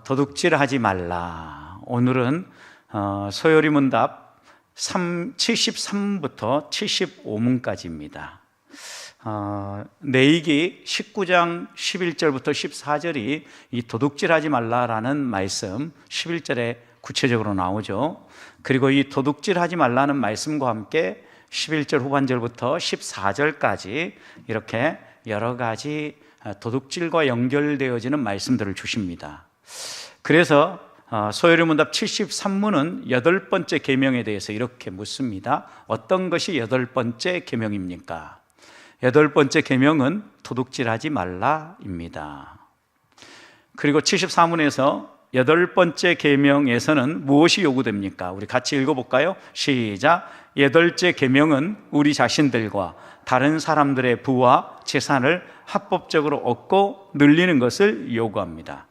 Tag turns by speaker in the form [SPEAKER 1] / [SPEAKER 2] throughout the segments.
[SPEAKER 1] 도둑질하지 말라. 오늘은 소요리 문답 73부터 75문까지입니다. 내이기 19장 11절부터 14절이 이 도둑질하지 말라라는 말씀 11절에 구체적으로 나오죠. 그리고 이 도둑질하지 말라는 말씀과 함께 11절 후반절부터 14절까지 이렇게 여러 가지 도둑질과 연결되어지는 말씀들을 주십니다. 그래서 소요리 문답 73문은 8번째 계명에 대해서 이렇게 묻습니다. 어떤 것이 8번째 계명입니까? 8번째 계명은 도둑질하지 말라입니다. 그리고 74문에서 8번째 계명에서는 무엇이 요구됩니까? 우리 같이 읽어볼까요? 시작. 8째 계명은 우리 자신들과 다른 사람들의 부와 재산을 합법적으로 얻고 늘리는 것을 요구합니다.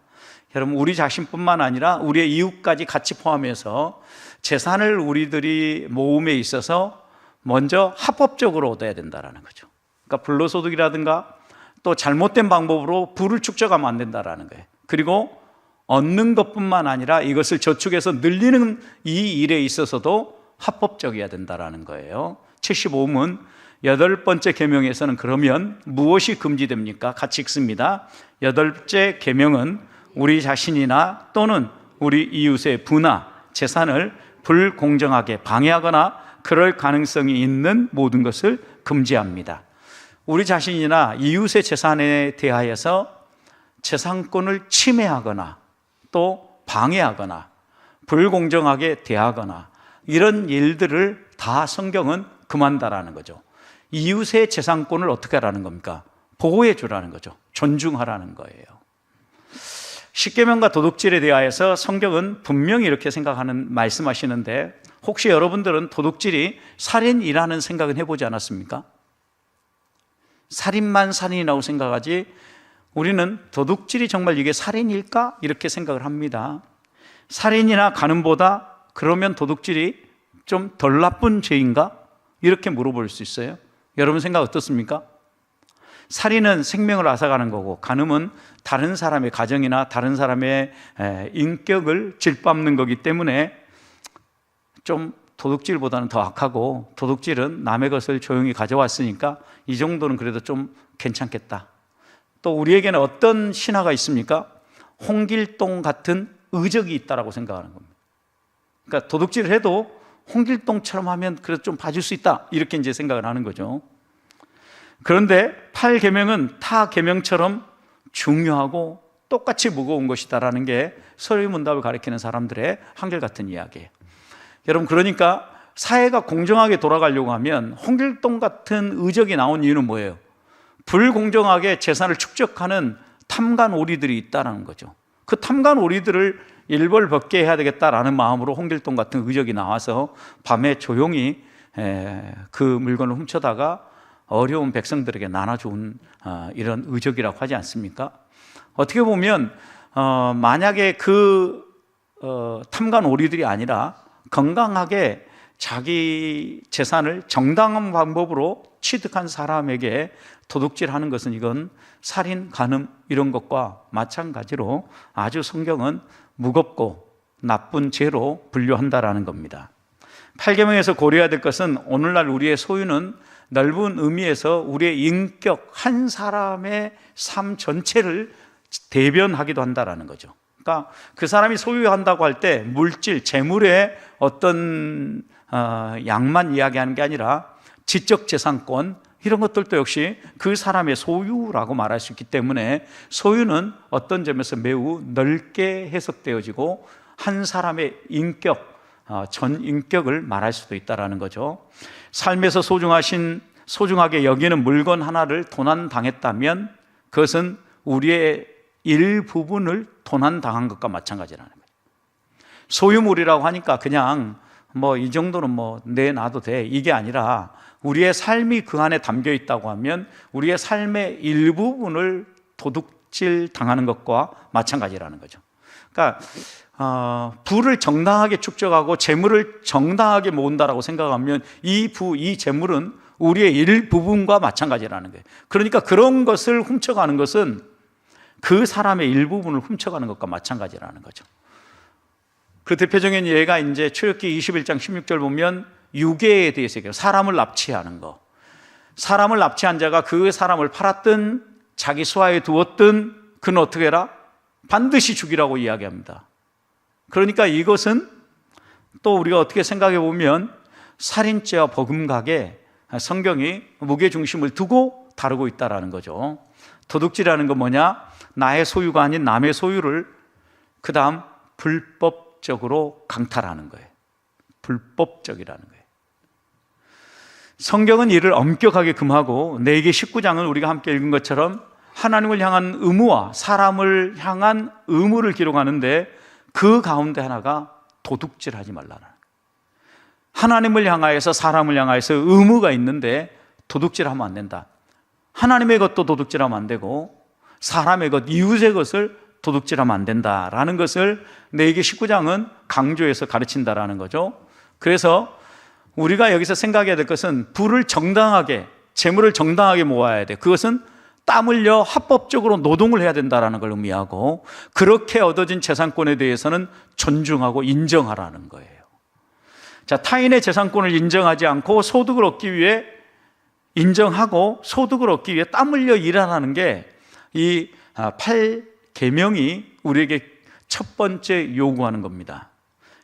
[SPEAKER 1] 여러분, 우리 자신뿐만 아니라 우리의 이웃까지 같이 포함해서 재산을 우리들이 모음에 있어서 먼저 합법적으로 얻어야 된다는 거죠. 그러니까 불로소득이라든가 또 잘못된 방법으로 부를 축적하면 안 된다는 거예요. 그리고 얻는 것뿐만 아니라 이것을 저축해서 늘리는 이 일에 있어서도 합법적이어야 된다는 거예요. 75문 8번째 계명에서는 그러면 무엇이 금지됩니까? 같이 읽습니다. 8째 계명은 우리 자신이나 또는 우리 이웃의 부나 재산을 불공정하게 방해하거나 그럴 가능성이 있는 모든 것을 금지합니다. 우리 자신이나 이웃의 재산에 대하여서 재산권을 침해하거나 또 방해하거나 불공정하게 대하거나 이런 일들을 다 성경은 금한다라는 거죠. 이웃의 재산권을 어떻게 하라는 겁니까? 보호해 주라는 거죠. 존중하라는 거예요. 십계명과 도둑질에 대하여서 성경은 분명히 이렇게 말씀하시는데 혹시 여러분들은 도둑질이 살인이라는 생각은 해보지 않았습니까? 살인만 살인이라고 생각하지 우리는 도둑질이 정말 이게 살인일까? 이렇게 생각을 합니다. 살인이나 간음보다 그러면 도둑질이 좀 덜 나쁜 죄인가? 이렇게 물어볼 수 있어요. 여러분 생각 어떻습니까? 살인은 생명을 앗아가는 거고 간음은 다른 사람의 가정이나 다른 사람의 인격을 짓밟는 거기 때문에 좀 도둑질보다는 더 악하고 도둑질은 남의 것을 조용히 가져왔으니까 이 정도는 그래도 좀 괜찮겠다. 또 우리에게는 어떤 신화가 있습니까? 홍길동 같은 의적이 있다라고 생각하는 겁니다. 그러니까 도둑질을 해도 홍길동처럼 하면 그래도 좀 봐줄 수 있다 이렇게 이제 생각을 하는 거죠. 그런데 8계명은 타 계명처럼 중요하고 똑같이 무거운 것이다라는 게 소요리 문답을 가리키는 사람들의 한결같은 이야기예요. 여러분, 그러니까 사회가 공정하게 돌아가려고 하면 홍길동 같은 의적이 나온 이유는 뭐예요? 불공정하게 재산을 축적하는 탐관오리들이 있다는 거죠. 그 탐관오리들을 일벌백계 해야 되겠다라는 마음으로 홍길동 같은 의적이 나와서 밤에 조용히 그 물건을 훔쳐다가 어려운 백성들에게 나눠준 이런 의적이라고 하지 않습니까? 어떻게 보면 만약에 그 탐관오리들이 아니라 건강하게 자기 재산을 정당한 방법으로 취득한 사람에게 도둑질하는 것은 이건 살인, 간음 이런 것과 마찬가지로 아주 성경은 무겁고 나쁜 죄로 분류한다라는 겁니다. 8계명에서 고려해야 될 것은 오늘날 우리의 소유는 넓은 의미에서 우리의 인격, 한 사람의 삶 전체를 대변하기도 한다라는 거죠. 그러니까 그 사람이 소유한다고 할 때 물질, 재물의 어떤 양만 이야기하는 게 아니라 지적 재산권 이런 것들도 역시 그 사람의 소유라고 말할 수 있기 때문에 소유는 어떤 점에서 매우 넓게 해석되어지고 한 사람의 인격, 전 인격을 말할 수도 있다는 거죠. 삶에서 소중하게 여기는 물건 하나를 도난당했다면 그것은 우리의 일부분을 도난당한 것과 마찬가지라는 거예요. 소유물이라고 하니까 그냥 이 정도는 내놔도 돼 이게 아니라 우리의 삶이 그 안에 담겨 있다고 하면 우리의 삶의 일부분을 도둑질 당하는 것과 마찬가지라는 거죠. 그러니까 부를 정당하게 축적하고 재물을 정당하게 모은다라고 생각하면 이 재물은 우리의 일부분과 마찬가지라는 거예요. 그러니까 그런 것을 훔쳐가는 것은 그 사람의 일부분을 훔쳐가는 것과 마찬가지라는 거죠. 그 대표적인 예가 이제 출애굽기 21장 16절 보면 유괴에 대해서 얘기해요. 사람을 납치하는 거. 사람을 납치한 자가 그 사람을 팔았든 자기 수하에 두었든 그는 어떻게 해라? 반드시 죽이라고 이야기합니다. 그러니까 이것은 또 우리가 어떻게 생각해 보면 살인죄와 버금가게 성경이 무게중심을 두고 다루고 있다는 거죠. 도둑질하는 건 뭐냐? 나의 소유가 아닌 남의 소유를 그 다음 불법적으로 강탈하는 거예요. 불법적이라는 거예요. 성경은 이를 엄격하게 금하고 레위기 19장은 우리가 함께 읽은 것처럼 하나님을 향한 의무와 사람을 향한 의무를 기록하는데 그 가운데 하나가 도둑질하지 말라는 거예요. 하나님을 향하여서 사람을 향하여서 의무가 있는데 도둑질하면 안 된다. 하나님의 것도 도둑질하면 안 되고 사람의 것, 이웃의 것을 도둑질하면 안 된다라는 것을 레위기 19장은 강조해서 가르친다라는 거죠. 그래서 우리가 여기서 생각해야 될 것은 부를 정당하게, 재물을 정당하게 모아야 돼. 그것은 땀 흘려 합법적으로 노동을 해야 된다는 걸 의미하고 그렇게 얻어진 재산권에 대해서는 존중하고 인정하라는 거예요. 자, 타인의 재산권을 인정하지 않고 소득을 얻기 위해 인정하고 소득을 얻기 위해 땀 흘려 일하라는 게 이 8계명이 우리에게 첫 번째 요구하는 겁니다.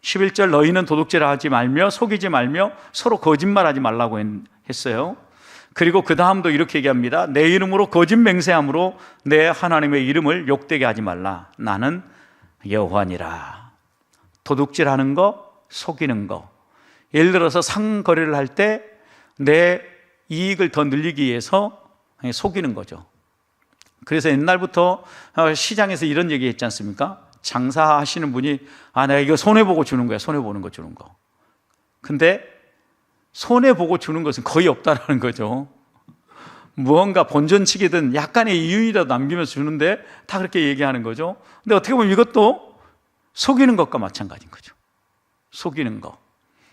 [SPEAKER 1] 11절 너희는 도둑질하지 말며 속이지 말며 서로 거짓말하지 말라고 했어요. 그리고 그 다음도 이렇게 얘기합니다. 내 이름으로 거짓 맹세함으로 내 하나님의 이름을 욕되게 하지 말라. 나는 여호와니라. 도둑질하는 거, 속이는 거. 예를 들어서 상거래를 할 때 내 이익을 더 늘리기 위해서 속이는 거죠. 그래서 옛날부터 시장에서 이런 얘기 했지 않습니까? 장사하시는 분이 내가 이거 손해보고 주는 거야. 손해보는 거 주는 거. 근데 손해보고 주는 것은 거의 없다라는 거죠. 무언가 본전치기든 약간의 이윤이라도 남기면서 주는데 다 그렇게 얘기하는 거죠. 근데 어떻게 보면 이것도 속이는 것과 마찬가지인 거죠. 속이는 거.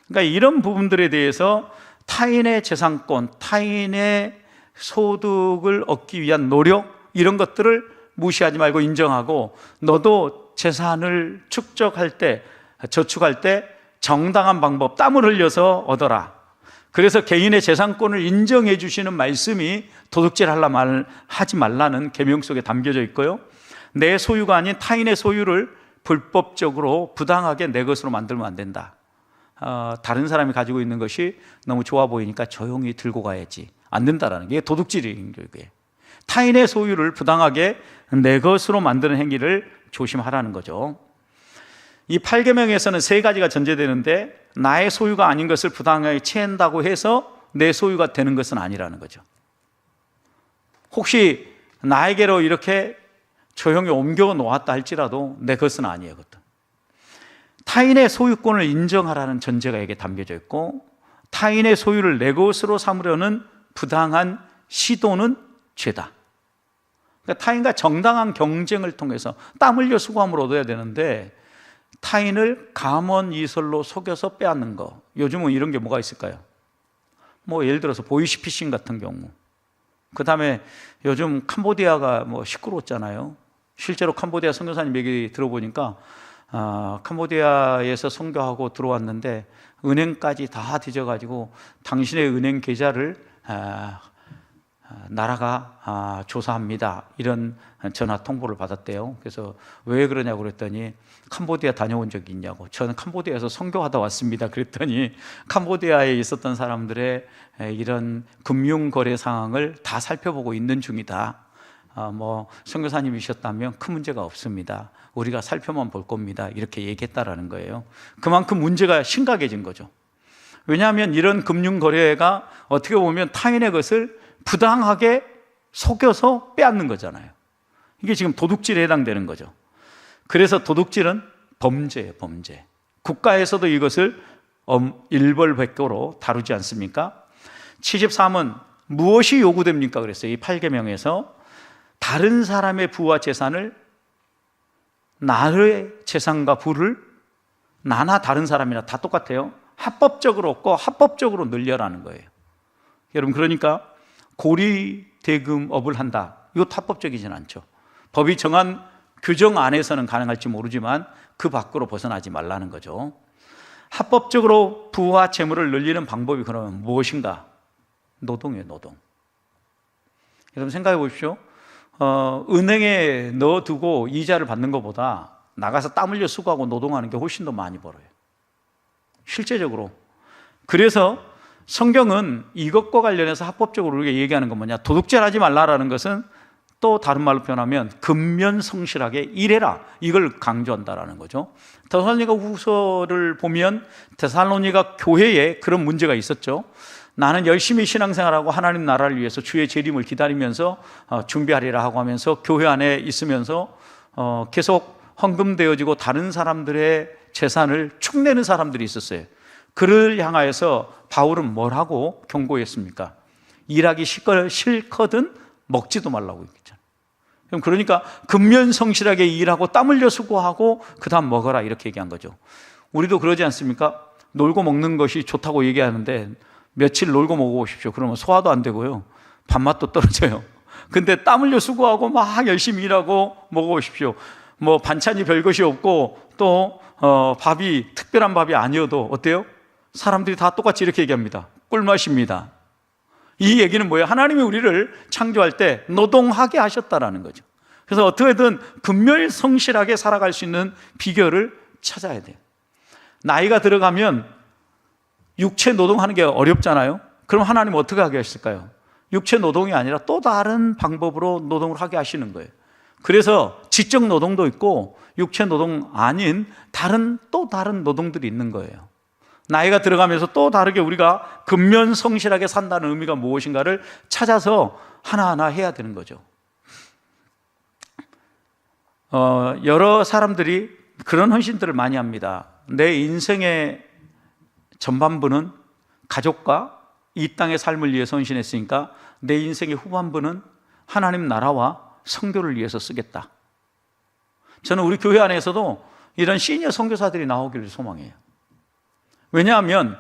[SPEAKER 1] 그러니까 이런 부분들에 대해서 타인의 재산권, 타인의 소득을 얻기 위한 노력, 이런 것들을 무시하지 말고 인정하고 너도 재산을 축적할 때, 저축할 때 정당한 방법, 땀을 흘려서 얻어라. 그래서 개인의 재산권을 인정해 주시는 말씀이 도둑질 하지 말라는 계명 속에 담겨져 있고요. 내 소유가 아닌 타인의 소유를 불법적으로 부당하게 내 것으로 만들면 안 된다. 다른 사람이 가지고 있는 것이 너무 좋아 보이니까 조용히 들고 가야지. 안 된다라는 게 도둑질인 거예요. 타인의 소유를 부당하게 내 것으로 만드는 행위를 조심하라는 거죠. 이 8계명에서는 세 가지가 전제되는데 나의 소유가 아닌 것을 부당하게 취한다고 해서 내 소유가 되는 것은 아니라는 거죠. 혹시 나에게로 이렇게 조용히 옮겨 놓았다 할지라도 내 것은 아니에요. 그것도. 타인의 소유권을 인정하라는 전제가 여기에 담겨져 있고 타인의 소유를 내 것으로 삼으려는 부당한 시도는 죄다. 그러니까 타인과 정당한 경쟁을 통해서 땀 흘려 수고함을 얻어야 되는데 타인을 감언이설로 속여서 빼앗는 거. 요즘은 이런 게 뭐가 있을까요? 예를 들어서 보이스피싱 같은 경우. 그 다음에 요즘 캄보디아가 시끄러웠잖아요. 실제로 캄보디아 선교사님 얘기 들어보니까 캄보디아에서 선교하고 들어왔는데 은행까지 다 뒤져가지고 당신의 은행 계좌를 나라가 조사합니다. 이런 전화 통보를 받았대요. 그래서 왜 그러냐고 그랬더니 캄보디아 다녀온 적이 있냐고. 저는 캄보디아에서 선교하다 왔습니다. 그랬더니 캄보디아에 있었던 사람들의 이런 금융거래 상황을 다 살펴보고 있는 중이다. 선교사님이셨다면 큰 문제가 없습니다. 우리가 살펴만 볼 겁니다. 이렇게 얘기했다라는 거예요. 그만큼 문제가 심각해진 거죠. 왜냐하면 이런 금융거래가 어떻게 보면 타인의 것을 부당하게 속여서 빼앗는 거잖아요. 이게 지금 도둑질에 해당되는 거죠. 그래서 도둑질은 범죄예요, 범죄. 국가에서도 이것을 일벌백계로 다루지 않습니까? 73은 무엇이 요구됩니까? 그랬어요. 이 8계명에서 다른 사람의 부와 재산을 나의 재산과 부를 나나 다른 사람이나 다 똑같아요. 합법적으로 얻고 합법적으로 늘려라는 거예요. 여러분, 그러니까 고리대금업을 한다. 이것도 합법적이진 않죠. 법이 정한 규정 안에서는 가능할지 모르지만 그 밖으로 벗어나지 말라는 거죠. 합법적으로 부와 재물을 늘리는 방법이 그러면 무엇인가? 노동이에요, 노동. 여러분 생각해 보십시오. 은행에 넣어두고 이자를 받는 것보다 나가서 땀 흘려 수고하고 노동하는 게 훨씬 더 많이 벌어요, 실제적으로. 그래서 성경은 이것과 관련해서 합법적으로 우리가 얘기하는 건 뭐냐? 도둑질 하지 말라라는 것은 또 다른 말로 표현하면 근면성실하게 일해라, 이걸 강조한다라는 거죠. 데살로니가 후서를 보면 데살로니가 교회에 그런 문제가 있었죠. 나는 열심히 신앙생활하고 하나님 나라를 위해서 주의 재림을 기다리면서 준비하리라 하고 하면서 교회 안에 있으면서 계속 헌금되어지고 다른 사람들의 재산을 축내는 사람들이 있었어요. 그를 향하여서 바울은 뭘 하고 경고했습니까? 일하기 싫거든 먹지도 말라고 했잖아요. 그러니까 근면성실하게 일하고 땀 흘려 수고하고 그 다음 먹어라, 이렇게 얘기한 거죠. 우리도 그러지 않습니까? 놀고 먹는 것이 좋다고 얘기하는데 며칠 놀고 먹어보십시오. 그러면 소화도 안 되고요, 밥맛도 떨어져요. 근데 땀 흘려 수고하고 막 열심히 일하고 먹어보십시오. 뭐 반찬이 별것이 없고 또 밥이 특별한 밥이 아니어도 어때요? 사람들이 다 똑같이 이렇게 얘기합니다. 꿀맛입니다. 이 얘기는 뭐예요? 하나님이 우리를 창조할 때 노동하게 하셨다라는 거죠. 그래서 어떻게든 근면성실하게 살아갈 수 있는 비결을 찾아야 돼요. 나이가 들어가면 육체 노동하는 게 어렵잖아요. 그럼 하나님은 어떻게 하게 하실까요? 육체 노동이 아니라 또 다른 방법으로 노동을 하게 하시는 거예요. 그래서 지적 노동도 있고 육체 노동 아닌 또 다른 노동들이 있는 거예요. 나이가 들어가면서 또 다르게 우리가 근면성실하게 산다는 의미가 무엇인가를 찾아서 하나하나 해야 되는 거죠. 여러 사람들이 그런 헌신들을 많이 합니다. 내 인생의 전반부는 가족과 이 땅의 삶을 위해서 헌신했으니까 내 인생의 후반부는 하나님 나라와 선교를 위해서 쓰겠다. 저는 우리 교회 안에서도 이런 시니어 선교사들이 나오기를 소망해요. 왜냐하면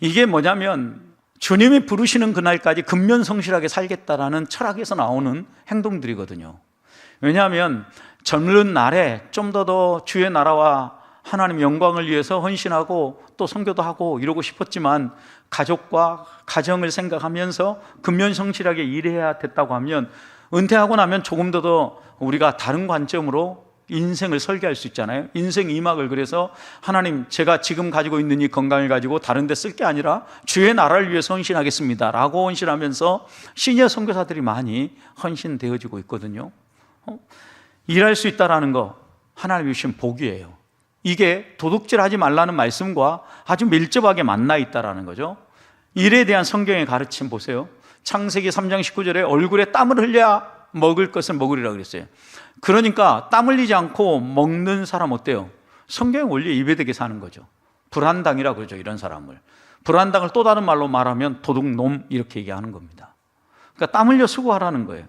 [SPEAKER 1] 이게 뭐냐면 주님이 부르시는 그날까지 근면성실하게 살겠다라는 철학에서 나오는 행동들이거든요. 왜냐하면 젊은 날에 좀 더 주의 나라와 하나님 영광을 위해서 헌신하고 또 선교도 하고 이러고 싶었지만 가족과 가정을 생각하면서 근면성실하게 일해야 됐다고 하면 은퇴하고 나면 조금 더 우리가 다른 관점으로 인생을 설계할 수 있잖아요. 인생 2막을 그래서 하나님, 제가 지금 가지고 있는 이 건강을 가지고 다른 데 쓸 게 아니라 주의 나라를 위해서 헌신하겠습니다 라고 헌신하면서 시니어 선교사들이 많이 헌신되어지고 있거든요. 일할 수 있다는 거 하나님이 주신 복이에요. 이게 도둑질하지 말라는 말씀과 아주 밀접하게 만나 있다는 거죠. 일에 대한 성경의 가르침 보세요. 창세기 3장 19절에 얼굴에 땀을 흘려야 먹을 것을 먹으리라 그랬어요. 그러니까 땀 흘리지 않고 먹는 사람 어때요? 성경의 원리에 입에대게 사는 거죠. 불한당이라고 그러죠, 이런 사람을. 불한당을 또 다른 말로 말하면 도둑놈, 이렇게 얘기하는 겁니다. 그러니까 땀 흘려 수고하라는 거예요.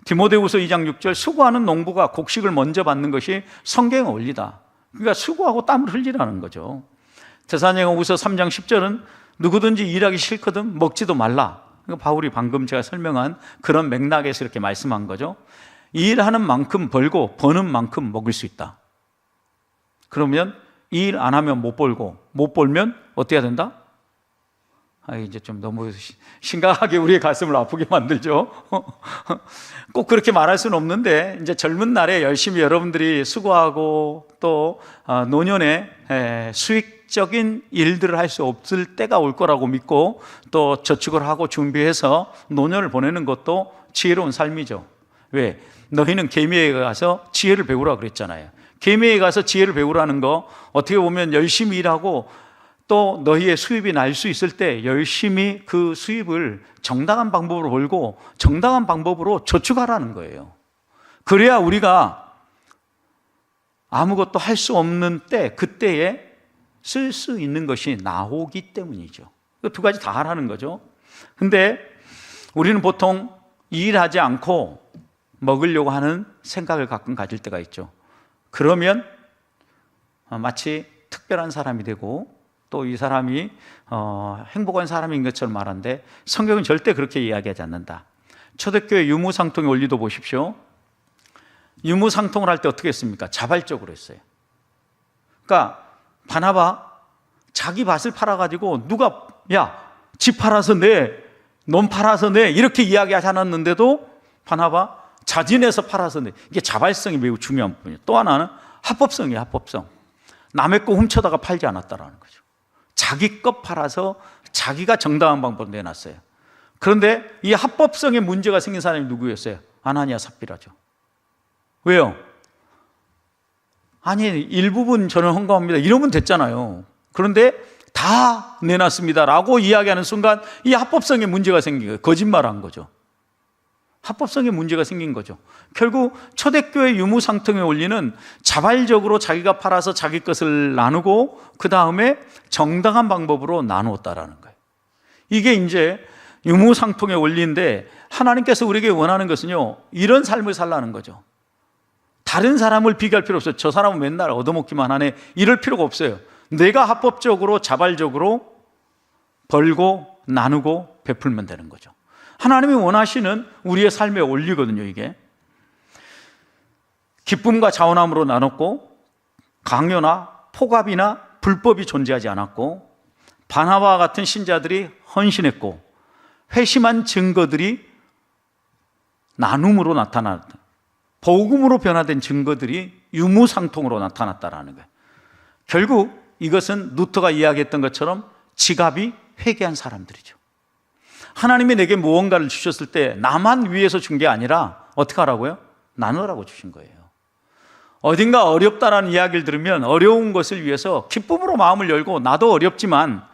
[SPEAKER 1] 디모데후서 2장 6절, 수고하는 농부가 곡식을 먼저 받는 것이 성경의 원리다. 그러니까 수고하고 땀을 흘리라는 거죠. 데살로니가후서 3장 10절은 누구든지 일하기 싫거든 먹지도 말라. 그러니까 바울이 방금 제가 설명한 그런 맥락에서 이렇게 말씀한 거죠. 일하는 만큼 벌고 버는 만큼 먹을 수 있다. 그러면 일 안 하면 못 벌고 못 벌면 어떻게 해야 된다? 이제 좀 너무 심각하게 우리의 가슴을 아프게 만들죠. 꼭 그렇게 말할 수는 없는데 이제 젊은 날에 열심히 여러분들이 수고하고 또 노년에 수익적인 일들을 할 수 없을 때가 올 거라고 믿고 또 저축을 하고 준비해서 노년을 보내는 것도 지혜로운 삶이죠. 왜? 너희는 계미에 가서 지혜를 배우라 그랬잖아요. 계미에 가서 지혜를 배우라는 거 어떻게 보면 열심히 일하고 또 너희의 수입이 날 수 있을 때 열심히 그 수입을 정당한 방법으로 벌고 정당한 방법으로 저축하라는 거예요. 그래야 우리가 아무것도 할 수 없는 때, 그때에 쓸 수 있는 것이 나오기 때문이죠. 그 두 가지 다 하라는 거죠. 근데 우리는 보통 일하지 않고 먹으려고 하는 생각을 가끔 가질 때가 있죠. 그러면 마치 특별한 사람이 되고 또 이 사람이 행복한 사람인 것처럼 말하는데 성경은 절대 그렇게 이야기하지 않는다. 초대교회 유무상통의 원리도 보십시오. 유무상통을 할 때 어떻게 했습니까? 자발적으로 했어요. 그러니까 바나바 자기 밭을 팔아가지고 누가 야, 집 팔아서 내, 놈 팔아서 내 이렇게 이야기하지 않았는데도 바나바 자진해서 팔아서 내. 이게 자발성이 매우 중요한 부분이에요. 또 하나는 합법성이에요. 합법성. 남의 거 훔쳐다가 팔지 않았다라는 거죠. 자기 것 팔아서 자기가 정당한 방법으로 내놨어요. 그런데 이 합법성에 문제가 생긴 사람이 누구였어요? 아나니아 삽비라죠. 왜요? 아니, 일부분 저는 헌금합니다 이러면 됐잖아요. 그런데 다 내놨습니다 라고 이야기하는 순간 이 합법성에 문제가 생긴 거예요. 거짓말한 거죠. 합법성에 문제가 생긴 거죠. 결국 초대교회 유무상통의 원리는 자발적으로 자기가 팔아서 자기 것을 나누고 그 다음에 정당한 방법으로 나누었다라는 거예요. 이게 이제 유무상통의 원리인데 하나님께서 우리에게 원하는 것은요, 이런 삶을 살라는 거죠. 다른 사람을 비교할 필요 없어요. 저 사람은 맨날 얻어먹기만 하네 이럴 필요가 없어요. 내가 합법적으로 자발적으로 벌고 나누고 베풀면 되는 거죠. 하나님이 원하시는 우리의 삶의 원리거든요. 이게 기쁨과 자원함으로 나눴고 강요나 포갑이나 불법이 존재하지 않았고 바나바와 같은 신자들이 헌신했고 회심한 증거들이 나눔으로 나타났다. 복음으로 변화된 증거들이 유무상통으로 나타났다라는 거예요. 결국 이것은 루터가 이야기했던 것처럼 지갑이 회개한 사람들이죠. 하나님이 내게 무언가를 주셨을 때 나만 위해서 준 게 아니라 어떻게 하라고요? 나누라고 주신 거예요. 어딘가 어렵다라는 이야기를 들으면 어려운 것을 위해서 기쁨으로 마음을 열고 나도 어렵지만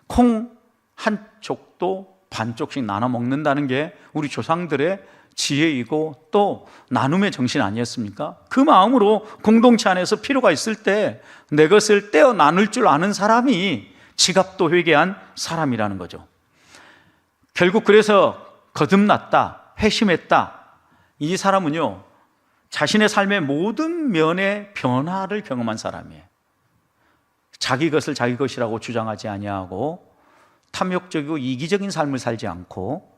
[SPEAKER 1] 콩 한 쪽도 반쪽씩 나눠 먹는다는 게 우리 조상들의 지혜이고 또 나눔의 정신 아니었습니까? 그 마음으로 공동체 안에서 필요가 있을 때 내 것을 떼어 나눌 줄 아는 사람이 지갑도 회개한 사람이라는 거죠. 결국 그래서 거듭났다, 회심했다. 이 사람은요, 자신의 삶의 모든 면의 변화를 경험한 사람이에요. 자기 것을 자기 것이라고 주장하지 아니하고 탐욕적이고 이기적인 삶을 살지 않고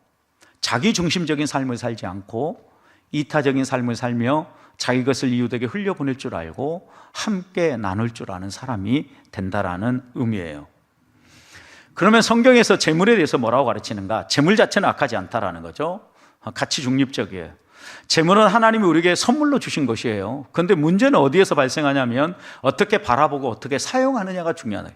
[SPEAKER 1] 자기 중심적인 삶을 살지 않고 이타적인 삶을 살며 자기 것을 이웃에게 흘려보낼 줄 알고 함께 나눌 줄 아는 사람이 된다라는 의미예요. 그러면 성경에서 재물에 대해서 뭐라고 가르치는가? 재물 자체는 악하지 않다라는 거죠. 가치 중립적이에요. 재물은 하나님이 우리에게 선물로 주신 것이에요. 그런데 문제는 어디에서 발생하냐면 어떻게 바라보고 어떻게 사용하느냐가 중요하다.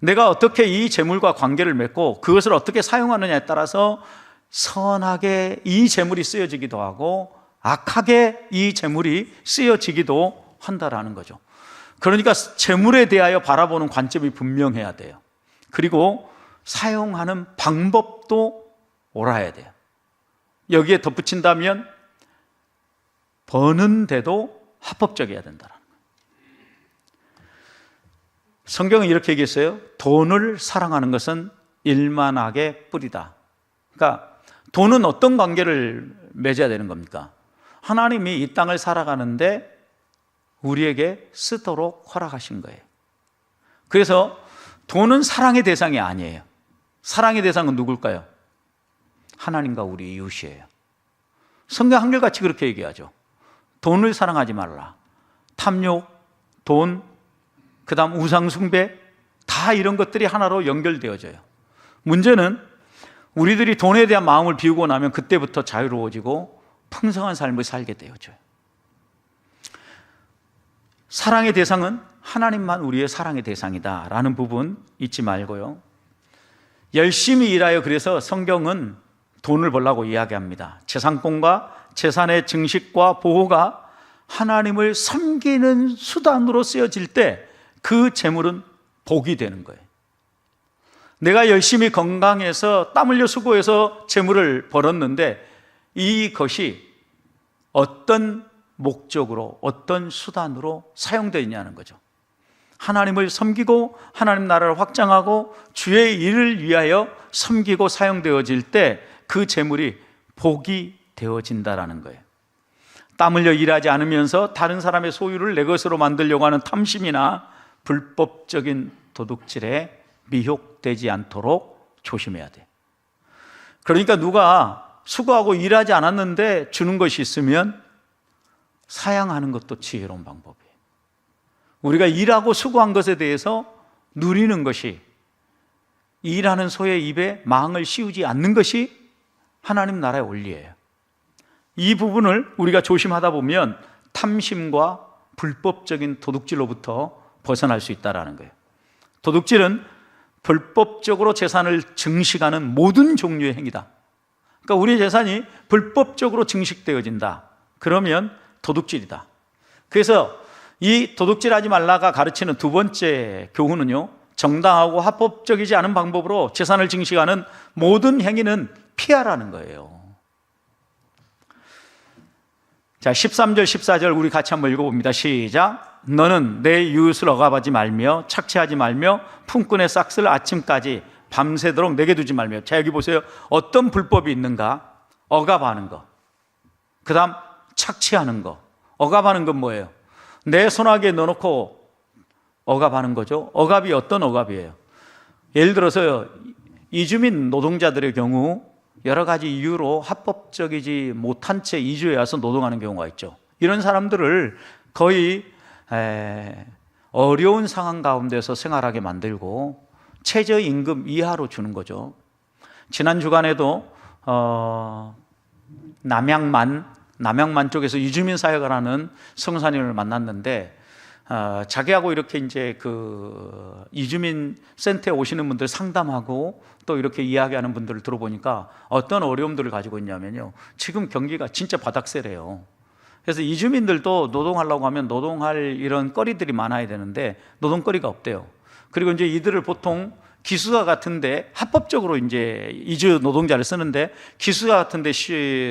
[SPEAKER 1] 내가 어떻게 이 재물과 관계를 맺고 그것을 어떻게 사용하느냐에 따라서 선하게 이 재물이 쓰여지기도 하고 악하게 이 재물이 쓰여지기도 한다라는 거죠. 그러니까 재물에 대하여 바라보는 관점이 분명해야 돼요. 그리고 사용하는 방법도 옳아야 돼요. 여기에 덧붙인다면 버는데도 합법적이어야 된다는 거예요. 성경은 이렇게 얘기했어요. 돈을 사랑하는 것은 일만하게 뿌리다. 그러니까 돈은 어떤 관계를 맺어야 되는 겁니까? 하나님이 이 땅을 살아가는데 우리에게 쓰도록 허락하신 거예요. 그래서 돈은 사랑의 대상이 아니에요. 사랑의 대상은 누굴까요? 하나님과 우리 이웃이에요. 성경 한결같이 그렇게 얘기하죠. 돈을 사랑하지 말라. 탐욕, 돈, 그 다음 우상숭배, 다 이런 것들이 하나로 연결되어져요. 문제는 우리들이 돈에 대한 마음을 비우고 나면 그때부터 자유로워지고 풍성한 삶을 살게 되어져요. 사랑의 대상은 하나님만 우리의 사랑의 대상이다 라는 부분 잊지 말고요. 열심히 일하여 그래서 성경은 돈을 벌라고 이야기합니다. 재산권과 재산의 증식과 보호가 하나님을 섬기는 수단으로 쓰여질 때 그 재물은 복이 되는 거예요. 내가 열심히 건강해서 땀 흘려 수고해서 재물을 벌었는데 이것이 어떤 목적으로 어떤 수단으로 사용되느냐는 거죠. 하나님을 섬기고 하나님 나라를 확장하고 주의 일을 위하여 섬기고 사용되어질 때 그 재물이 복이 되어진다라는 거예요. 땀 흘려 일하지 않으면서 다른 사람의 소유를 내 것으로 만들려고 하는 탐심이나 불법적인 도둑질에 미혹되지 않도록 조심해야 돼. 그러니까 누가 수고하고 일하지 않았는데 주는 것이 있으면 사양하는 것도 지혜로운 방법이에요. 우리가 일하고 수고한 것에 대해서 누리는 것이, 일하는 소의 입에 망을 씌우지 않는 것이 하나님 나라의 원리예요. 이 부분을 우리가 조심하다 보면 탐심과 불법적인 도둑질로부터 벗어날 수 있다는 거예요. 도둑질은 불법적으로 재산을 증식하는 모든 종류의 행위다. 그러니까 우리 재산이 불법적으로 증식되어진다. 그러면 도둑질이다. 그래서 이 도둑질하지 말라가 가르치는 두 번째 교훈은요, 정당하고 합법적이지 않은 방법으로 재산을 증식하는 모든 행위는 피하라는 거예요. 자, 13절 14절 우리 같이 한번 읽어봅니다. 시작. 너는 내 이웃을 억압하지 말며 착취하지 말며 품꾼의 싹을 아침까지 밤새도록 내게 두지 말며. 자, 여기 보세요. 어떤 불법이 있는가? 억압하는 거, 그 다음 착취하는 거. 억압하는 건 뭐예요? 내 손아귀에 넣어놓고 억압하는 거죠. 억압이 어떤 억압이에요? 예를 들어서 이주민 노동자들의 경우 여러 가지 이유로 합법적이지 못한 채 이주해 와서 노동하는 경우가 있죠. 이런 사람들을 거의 어려운 상황 가운데서 생활하게 만들고 최저임금 이하로 주는 거죠. 지난 주간에도 남양만 쪽에서 이주민 사역을 하는 성사님을 만났는데, 자기하고 이렇게 이제 그 이주민 센터에 오시는 분들 상담하고 또 이렇게 이야기하는 분들을 들어보니까 어떤 어려움들을 가지고 있냐면요, 지금 경기가 진짜 바닥세래요. 그래서 이주민들도 노동하려고 하면 노동할 이런 거리들이 많아야 되는데 노동거리가 없대요. 그리고 이제 이들을 보통 기숙사 같은데, 합법적으로 이제 이주 노동자를 쓰는데 기숙사 같은데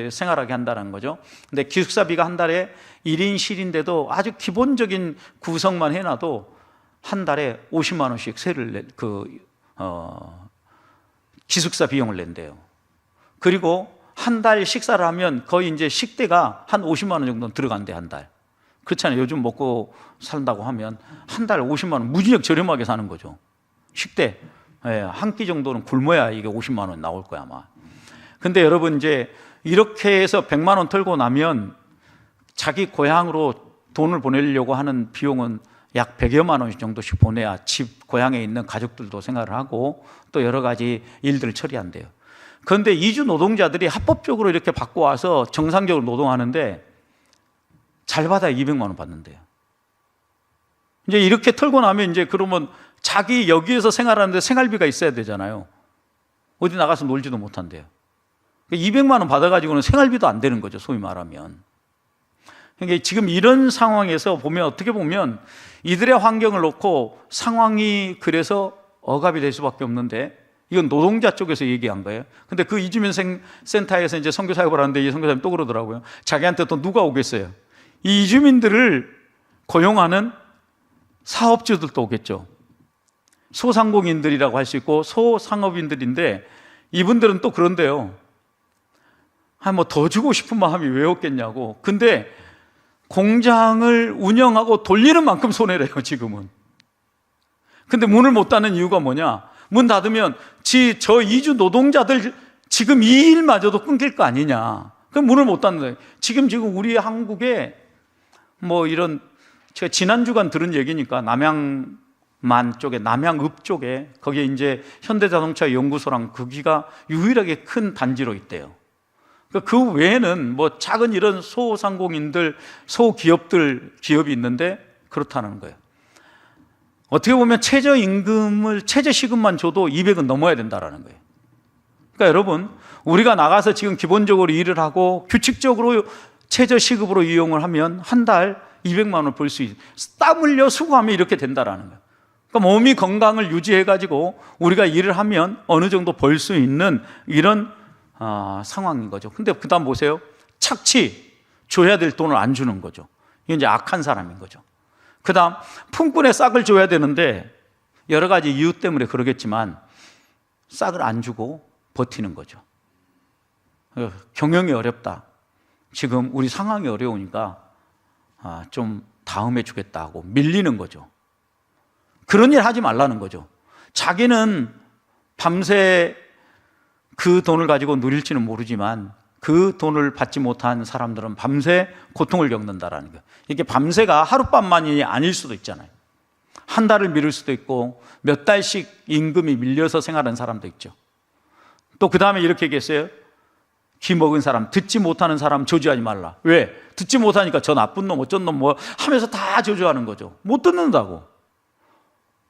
[SPEAKER 1] 생활하게 한다는 거죠. 근데 기숙사비가 한 달에 1인 실인데도 아주 기본적인 구성만 해놔도 한 달에 50만 원씩 세를 기숙사 비용을 낸대요. 그리고 한 달 식사를 하면 거의 이제 식대가 한 50만 원 정도 들어간대, 한 달. 그렇잖아요. 요즘 먹고 산다고 하면 한 달 50만 원 무지력 저렴하게 사는 거죠. 식대. 한 끼 정도는 굶어야 이게 50만 원 나올 거야, 아마. 근데 여러분, 이제 이렇게 해서 100만 원 털고 나면 자기 고향으로 돈을 보내려고 하는 비용은 약 100여만 원 정도씩 보내야 집 고향에 있는 가족들도 생활을 하고 또 여러 가지 일들을 처리한대요. 그런데 이주 노동자들이 합법적으로 이렇게 받고 와서 정상적으로 노동하는데 잘 받아야 200만 원 받는데요. 이제 이렇게 털고 나면 이제 그러면 자기 여기에서 생활하는데 생활비가 있어야 되잖아요. 어디 나가서 놀지도 못한대요. 200만 원 받아가지고는 생활비도 안 되는 거죠, 소위 말하면. 그러니까 지금 이런 상황에서 보면, 어떻게 보면 이들의 환경을 놓고 상황이 그래서 억압이 될 수밖에 없는데, 이건 노동자 쪽에서 얘기한 거예요. 근데 그 이주민 센터에서 이제 선교 사역을 하는데 이 선교사님이 또 그러더라고요. 자기한테 또 누가 오겠어요? 이 이주민들을 고용하는 사업주들도 오겠죠. 소상공인들이라고 할 수 있고 소상업인들인데, 이분들은 또 그런데요, 뭐 더 주고 싶은 마음이 왜 없겠냐고. 근데 공장을 운영하고 돌리는 만큼 손해래요, 지금은. 근데 문을 못 닫는 이유가 뭐냐? 문 닫으면 저 이주 노동자들 지금 이 일마저도 끊길 거 아니냐. 그럼 문을 못 닫는 거예요. 지금 우리 한국에 뭐 이런, 제가 지난 주간 들은 얘기니까 남양만 쪽에, 남양읍 쪽에, 거기에 이제 현대자동차 연구소랑 거기가 유일하게 큰 단지로 있대요. 그 외에는 뭐 작은 이런 소상공인들, 소기업이 있는데 그렇다는 거예요. 어떻게 보면 최저시급만 줘도 200은 넘어야 된다는 거예요. 그러니까 여러분, 우리가 나가서 지금 기본적으로 일을 하고 규칙적으로 최저시급으로 이용을 하면 한 달 200만 원을 벌 수 있어요. 땀 흘려 수고하면 이렇게 된다는 거예요. 그러니까 몸이 건강을 유지해가지고 우리가 일을 하면 어느 정도 벌 수 있는 이런 상황인 거죠. 근데 그 다음 보세요. 착취, 줘야 될 돈을 안 주는 거죠. 이게 이제 악한 사람인 거죠. 그 다음, 품꾼의 싹을 줘야 되는데 여러 가지 이유 때문에 그러겠지만 싹을 안 주고 버티는 거죠. 경영이 어렵다. 지금 우리 상황이 어려우니까 좀 다음에 주겠다 고 밀리는 거죠. 그런 일 하지 말라는 거죠. 자기는 밤새 그 돈을 가지고 누릴지는 모르지만 그 돈을 받지 못한 사람들은 밤새 고통을 겪는다라는 거예요. 이게 밤새가 하룻밤만이 아닐 수도 있잖아요. 한 달을 미룰 수도 있고 몇 달씩 임금이 밀려서 생활하는 사람도 있죠. 또 그 다음에 이렇게 얘기했어요. 귀 먹은 사람, 듣지 못하는 사람 저주하지 말라. 왜? 듣지 못하니까 저 나쁜 놈, 어쩐 놈 뭐 하면서 다 저주하는 거죠. 못 듣는다고.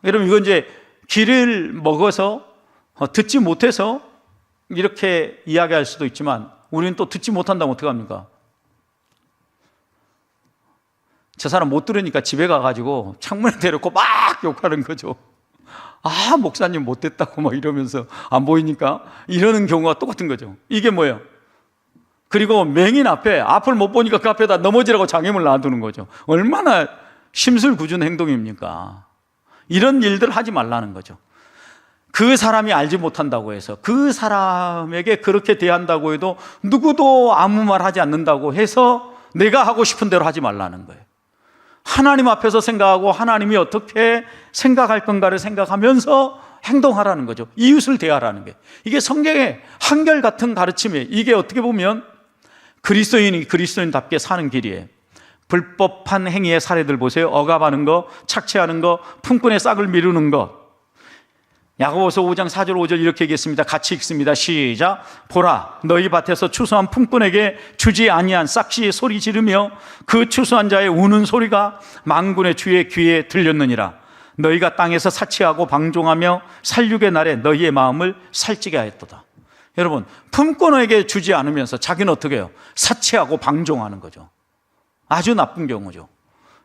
[SPEAKER 1] 여러분, 이건 이제 귀를 먹어서 듣지 못해서 이렇게 이야기할 수도 있지만 우리는 또 듣지 못한다면 어떡합니까? 저 사람 못 들으니까 집에 가가지고 창문에 대놓고 막 욕하는 거죠. 아, 목사님 못 됐다고 막 이러면서 안 보이니까 이러는 경우가 똑같은 거죠. 이게 뭐예요? 그리고 맹인 앞을 못 보니까 그 앞에다 넘어지라고 장애물 놔두는 거죠. 얼마나 심술궂은 행동입니까? 이런 일들 하지 말라는 거죠. 그 사람이 알지 못한다고 해서 그 사람에게 그렇게 대한다고 해도 누구도 아무 말 하지 않는다고 해서 내가 하고 싶은 대로 하지 말라는 거예요. 하나님 앞에서 생각하고 하나님이 어떻게 생각할 건가를 생각하면서 행동하라는 거죠. 이웃을 대하라는 게. 이게 성경의 한결같은 가르침이에요. 이게 어떻게 보면 그리스도인이 그리스도인답게 사는 길이에요. 불법한 행위의 사례들 보세요. 억압하는 거, 착취하는 거, 품꾼의 싹을 미루는 것. 야고보서 5장 4절 5절 이렇게 얘기했습니다. 같이 읽습니다. 시작. 보라, 너희 밭에서 추수한 품꾼에게 주지 아니한 싹시 소리 지르며 그 추수한 자의 우는 소리가 만군의 주의 귀에 들렸느니라. 너희가 땅에서 사치하고 방종하며 살육의 날에 너희의 마음을 살찌게 하였도다. 여러분, 품꾼에게 주지 않으면서 자기는 어떻게 해요? 사치하고 방종하는 거죠. 아주 나쁜 경우죠.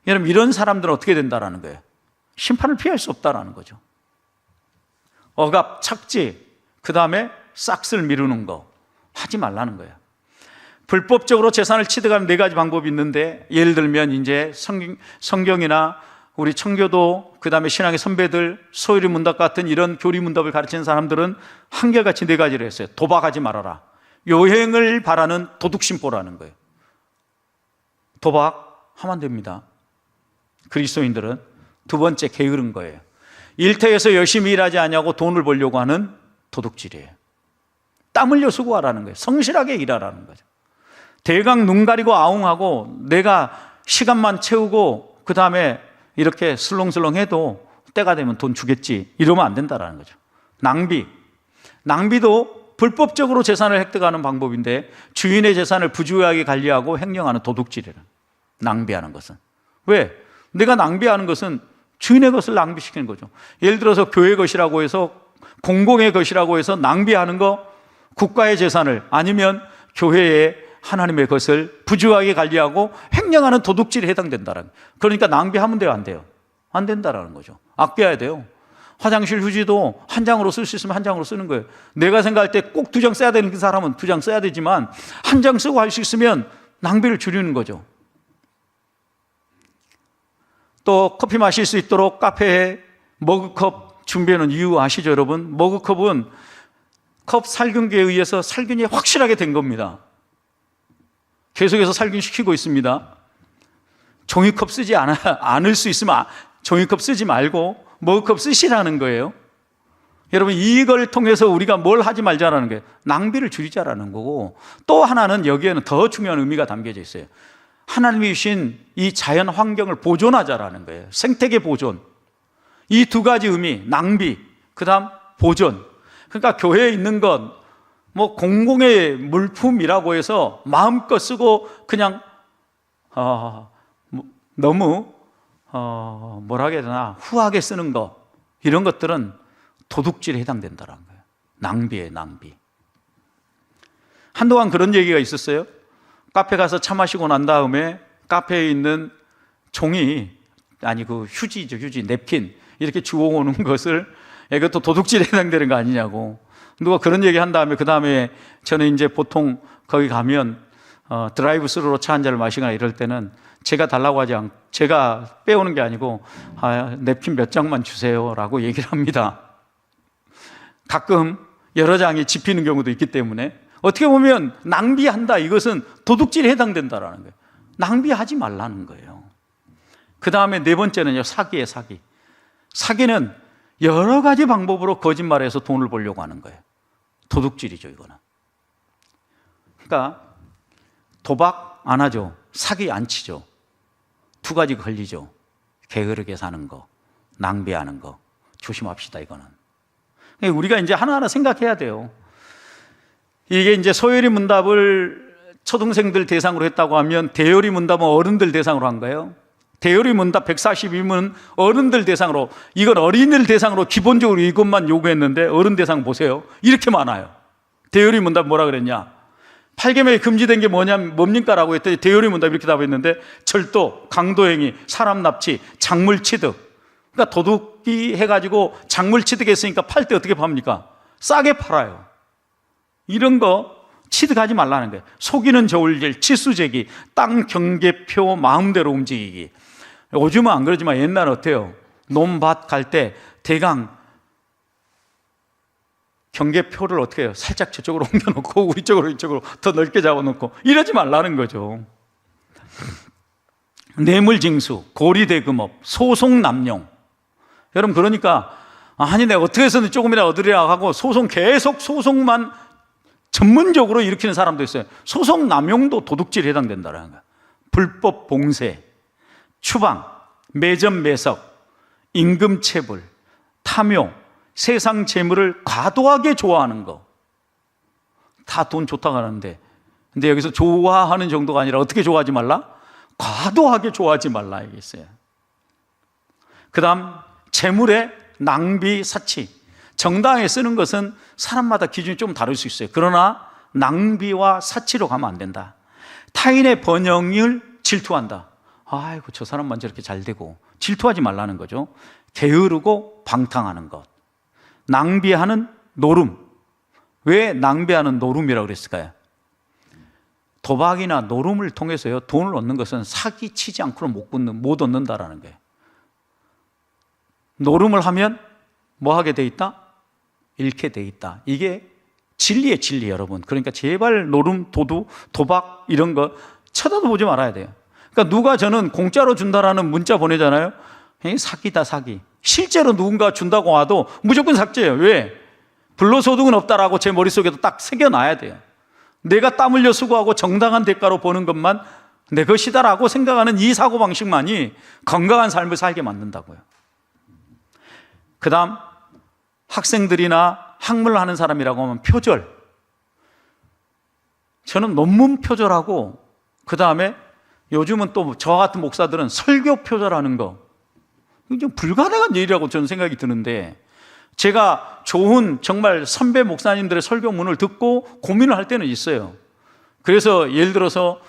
[SPEAKER 1] 여러분, 이런 사람들은 어떻게 된다라는 거예요? 심판을 피할 수 없다라는 거죠. 억압, 착취, 그 다음에 싹쓸 미루는 거 하지 말라는 거예요. 불법적으로 재산을 취득하는 네 가지 방법이 있는데, 예를 들면 이제 성경이나 우리 청교도, 그 다음에 신앙의 선배들, 소유리 문답 같은 이런 교리 문답을 가르치는 사람들은 한결같이 네 가지를 했어요. 도박하지 말아라. 요행을 바라는 도둑심보라는 거예요. 도박하면 안 됩니다. 그리스도인들은. 두 번째, 게으른 거예요. 일터에서 열심히 일하지 않냐고 돈을 벌려고 하는 도둑질이에요. 땀 흘려 수고하라는 거예요. 성실하게 일하라는 거죠. 대강 눈 가리고 아웅하고 내가 시간만 채우고 그 다음에 이렇게 슬렁슬렁 해도 때가 되면 돈 주겠지, 이러면 안 된다는 거죠. 낭비도 불법적으로 재산을 획득하는 방법인데 주인의 재산을 부주의하게 관리하고 횡령하는 도둑질이에요. 낭비하는 것은. 왜? 내가 낭비하는 것은 주인의 것을 낭비시키는 거죠. 예를 들어서 교회 것이라고 해서, 공공의 것이라고 해서 낭비하는 거, 국가의 재산을, 아니면 교회의 하나님의 것을 부주의하게 관리하고 횡령하는 도둑질에 해당된다는 거예요. 그러니까 낭비하면 돼요, 안 돼요? 안 된다라는 거죠. 아껴야 돼요. 화장실 휴지도 한 장으로 쓸 수 있으면 한 장으로 쓰는 거예요. 내가 생각할 때 꼭 2장 써야 되는 그 사람은 2장 써야 되지만 한 장 쓰고 할 수 있으면 낭비를 줄이는 거죠. 또 커피 마실 수 있도록 카페에 머그컵 준비하는 이유 아시죠, 여러분? 머그컵은 컵 살균기에 의해서 살균이 확실하게 된 겁니다. 계속해서 살균시키고 있습니다. 종이컵 쓰지 않을 수 있으면 종이컵 쓰지 말고 머그컵 쓰시라는 거예요. 여러분, 이걸 통해서 우리가 뭘 하지 말자라는 거예요. 낭비를 줄이자라는 거고, 또 하나는 여기에는 더 중요한 의미가 담겨져 있어요. 하나님이 주신 이 자연 환경을 보존하자라는 거예요. 생태계 보존. 이 두 가지 의미, 낭비, 그 다음 보존. 그러니까 교회에 있는 건 뭐 공공의 물품이라고 해서 마음껏 쓰고 그냥 너무 뭐라 해야 되나, 후하게 쓰는 거, 이런 것들은 도둑질에 해당된다는 거예요. 낭비예요, 낭비. 한동안 그런 얘기가 있었어요. 카페 가서 차 마시고 난 다음에 카페에 있는 종이, 아니 그 휴지죠, 휴지, 냅킨 이렇게 주워오는 것을, 이것도 도둑질에 해당되는 거 아니냐고 누가 그런 얘기 한 다음에, 그 다음에 저는 이제 보통 거기 가면 드라이브 스루로 차 한 잔을 마시거나 이럴 때는 제가 달라고 하지 않고, 제가 빼오는 게 아니고 냅킨 몇 장만 주세요 라고 얘기를 합니다. 가끔 여러 장이 집히는 경우도 있기 때문에 어떻게 보면 낭비한다, 이것은 도둑질에 해당된다라는 거예요. 낭비하지 말라는 거예요. 그 다음에 네 번째는요, 사기예요, 사기. 사기는 여러 가지 방법으로 거짓말해서 돈을 벌려고 하는 거예요. 도둑질이죠, 이거는. 그러니까 도박 안 하죠. 사기 안 치죠. 두 가지 걸리죠. 게으르게 사는 거, 낭비하는 거. 조심합시다, 이거는. 우리가 이제 하나하나 생각해야 돼요. 이게 이제 소요리 문답을 초등생들 대상으로 했다고 하면 대요리 문답은 어른들 대상으로 한 거예요. 대요리 문답 142문 어른들 대상으로, 이건 어린이들 대상으로 기본적으로 이것만 요구했는데 어른 대상 보세요. 이렇게 많아요. 대요리 문답 뭐라 그랬냐? 8계명에 금지된 게 뭡니까? 라고 했더니 대요리 문답 이렇게 답했는데 절도, 강도행위, 사람 납치, 작물 취득. 그러니까 도둑이 해가지고 작물 취득했으니까 팔 때 어떻게 팝니까? 싸게 팔아요. 이런 거 취득하지 말라는 거예요. 속이는 저울질, 치수제기, 땅 경계표 마음대로 움직이기. 요즘은 안 그러지만 옛날은 어때요? 논밭 갈 때 대강 경계표를 어떻게 해요? 살짝 저쪽으로 옮겨놓고 우리 쪽으로 이쪽으로 더 넓게 잡아놓고 이러지 말라는 거죠. 뇌물징수, 고리대금업, 소송남용. 여러분 그러니까 아니 내가 어떻게 해서든 조금이라도 얻으려 하고 계속 소송만 전문적으로 일으키는 사람도 있어요. 소송남용도 도둑질에 해당된다는 거예요. 불법 봉쇄, 추방, 매점 매석, 임금체불, 탐욕, 세상 재물을 과도하게 좋아하는 거. 다 돈 좋다고 하는데, 근데 여기서 좋아하는 정도가 아니라 어떻게 좋아하지 말라? 과도하게 좋아하지 말라 이게 있어요. 그 다음 재물의 낭비, 사치. 정당하게 쓰는 것은 사람마다 기준이 좀 다를 수 있어요. 그러나 낭비와 사치로 가면 안 된다. 타인의 번영을 질투한다. 아이고 저 사람만 저렇게 잘 되고. 질투하지 말라는 거죠. 게으르고 방탕하는 것. 낭비하는 노름. 왜 낭비하는 노름이라고 그랬을까요? 도박이나 노름을 통해서요, 돈을 얻는 것은 사기치지 않고는 못 얻는다라는 거예요. 노름을 하면 뭐 하게 돼 있다? 잃게 돼 있다. 이게 진리의 진리, 여러분. 그러니까 제발 노름, 도박 이런 거 쳐다도 보지 말아야 돼요. 그러니까 누가 저는 공짜로 준다라는 문자 보내잖아요. 사기다, 사기. 실제로 누군가 준다고 와도 무조건 삭제해요. 왜? 불로소득은 없다라고 제 머릿속에도 딱 새겨놔야 돼요. 내가 땀 흘려 수고하고 정당한 대가로 버는 것만 내 것이다라고 생각하는 이 사고방식만이 건강한 삶을 살게 만든다고요. 그 다음 학생들이나 학문을 하는 사람이라고 하면 표절. 저는 논문 표절하고 그 다음에 요즘은 또 저와 같은 목사들은 설교 표절하는 거, 이게 좀 불가능한 일이라고 저는 생각이 드는데, 제가 좋은 정말 선배 목사님들의 설교문을 듣고 고민을 할 때는 있어요. 그래서 예를 들어서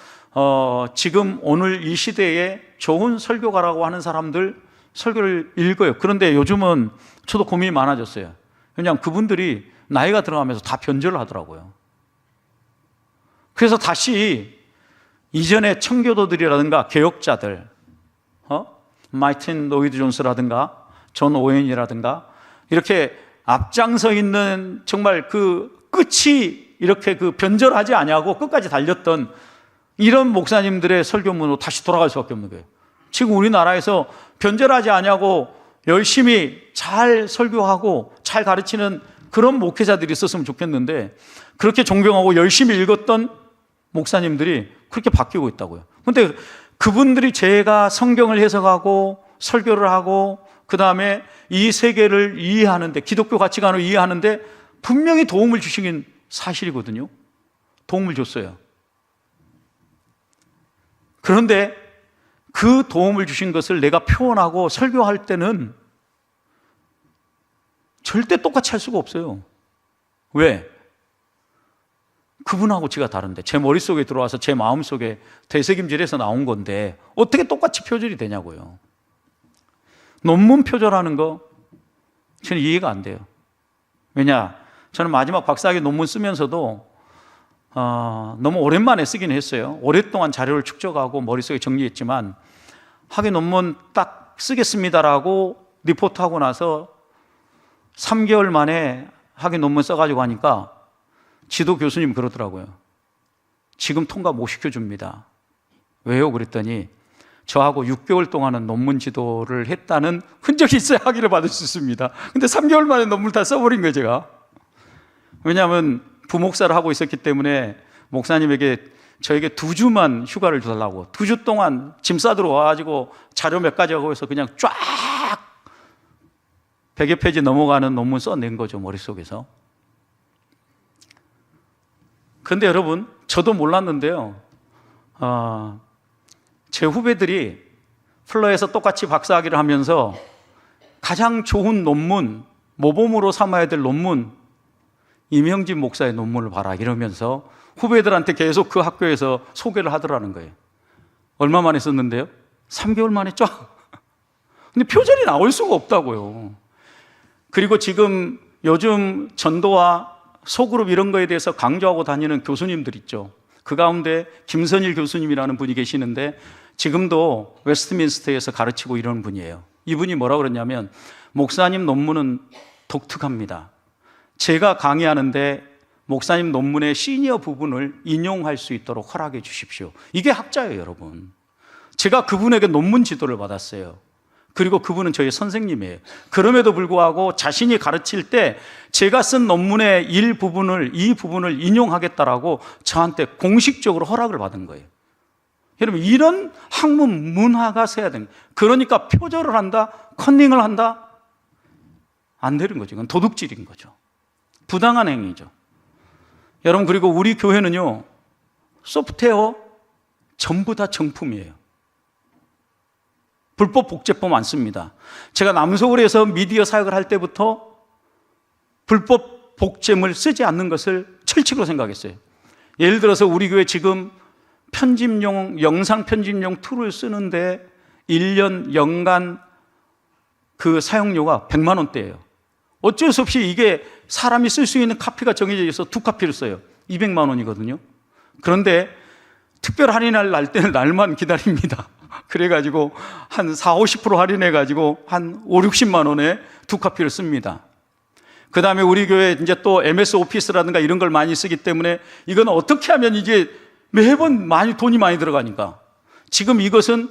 [SPEAKER 1] 지금 오늘 이 시대에 좋은 설교가라고 하는 사람들 설교를 읽어요. 그런데 요즘은 저도 고민이 많아졌어요. 왜냐하면 그분들이 나이가 들어가면서 다 변절을 하더라고요. 그래서 다시 이전의 청교도들이라든가 개혁자들, 마이틴 로이드 존스라든가 존 오웬이라든가 이렇게 앞장서 있는 정말 그 끝이 이렇게 그 변절하지 아니하고 끝까지 달렸던 이런 목사님들의 설교문으로 다시 돌아갈 수밖에 없는 거예요. 지금 우리나라에서 변절하지 아니하고 열심히 잘 설교하고 잘 가르치는 그런 목회자들이 있었으면 좋겠는데, 그렇게 존경하고 열심히 읽었던 목사님들이 그렇게 바뀌고 있다고요. 그런데 그분들이 제가 성경을 해석하고 설교를 하고 그 다음에 이 세계를 이해하는데, 기독교 가치관을 이해하는데 분명히 도움을 주시긴 사실이거든요. 도움을 줬어요. 그런데 그 도움을 주신 것을 내가 표현하고 설교할 때는 절대 똑같이 할 수가 없어요. 왜? 그분하고 제가 다른데, 제 머릿속에 들어와서 제 마음속에 되새김질해서 나온 건데 어떻게 똑같이 표절이 되냐고요. 논문 표절하는 거 저는 이해가 안 돼요. 왜냐? 저는 마지막 박사학위 논문 쓰면서도 너무 오랜만에 쓰긴 했어요. 오랫동안 자료를 축적하고 머릿속에 정리했지만, 학위 논문 딱 쓰겠습니다라고 리포트하고 나서 3개월 만에 학위 논문 써가지고 하니까 지도 교수님 그러더라고요. 지금 통과 못 시켜줍니다. 왜요? 그랬더니 저하고 6개월 동안은 논문 지도를 했다는 흔적이 있어야 학위를 받을 수 있습니다. 근데 3개월 만에 논문을 다 써버린 거예요, 제가. 왜냐하면 부목사를 하고 있었기 때문에 목사님에게 저에게 2주만 휴가를 주달라고 2주 동안 짐 싸들어 와가지고 자료 몇 가지 하고 해서 그냥 쫙 100여 페이지 넘어가는 논문 써낸 거죠, 머릿속에서. 그런데 여러분, 저도 몰랐는데요, 제 후배들이 플러에서 똑같이 박사학위를 하면서 가장 좋은 논문, 모범으로 삼아야 될 논문, 임형진 목사의 논문을 봐라 이러면서 후배들한테 계속 그 학교에서 소개를 하더라는 거예요. 얼마 만에 썼는데요? 3개월 만에 쫙. 근데 표절이 나올 수가 없다고요. 그리고 지금 요즘 전도와 소그룹 이런 거에 대해서 강조하고 다니는 교수님들 있죠. 그 가운데 김선일 교수님이라는 분이 계시는데 지금도 웨스트민스터에서 가르치고 이러는 분이에요. 이분이 뭐라고 그러냐면, 목사님 논문은 독특합니다. 제가 강의하는데 목사님 논문의 시니어 부분을 인용할 수 있도록 허락해 주십시오. 이게 학자예요, 여러분. 제가 그분에게 논문 지도를 받았어요. 그리고 그분은 저희 선생님이에요. 그럼에도 불구하고 자신이 가르칠 때 제가 쓴 논문의 이 부분을 인용하겠다라고 저한테 공식적으로 허락을 받은 거예요. 여러분, 이런 학문 문화가 세야 됩니다. 그러니까 표절을 한다, 컨닝을 한다, 안 되는 거죠. 이건 도둑질인 거죠. 부당한 행위죠. 여러분, 그리고 우리 교회는요, 소프트웨어 전부 다 정품이에요. 불법 복제법 많습니다. 제가 남서울에서 미디어 사역을 할 때부터 불법 복제물 쓰지 않는 것을 철칙으로 생각했어요. 예를 들어서 우리 교회 지금 영상 편집용 툴을 쓰는데 1년 연간 그 사용료가 100만 원대예요. 어쩔 수 없이 이게 사람이 쓸 수 있는 카피가 정해져 있어서 2카피를 써요. 200만 원이거든요. 그런데 특별 할인할 날 때는 날만 기다립니다. 그래가지고 한 40-50% 할인해가지고 한 50-60만 원에 2카피를 씁니다. 그 다음에 우리 교회 이제 또 MS 오피스라든가 이런 걸 많이 쓰기 때문에 이건 어떻게 하면 이게 매번 돈이 많이 들어가니까 지금 이것은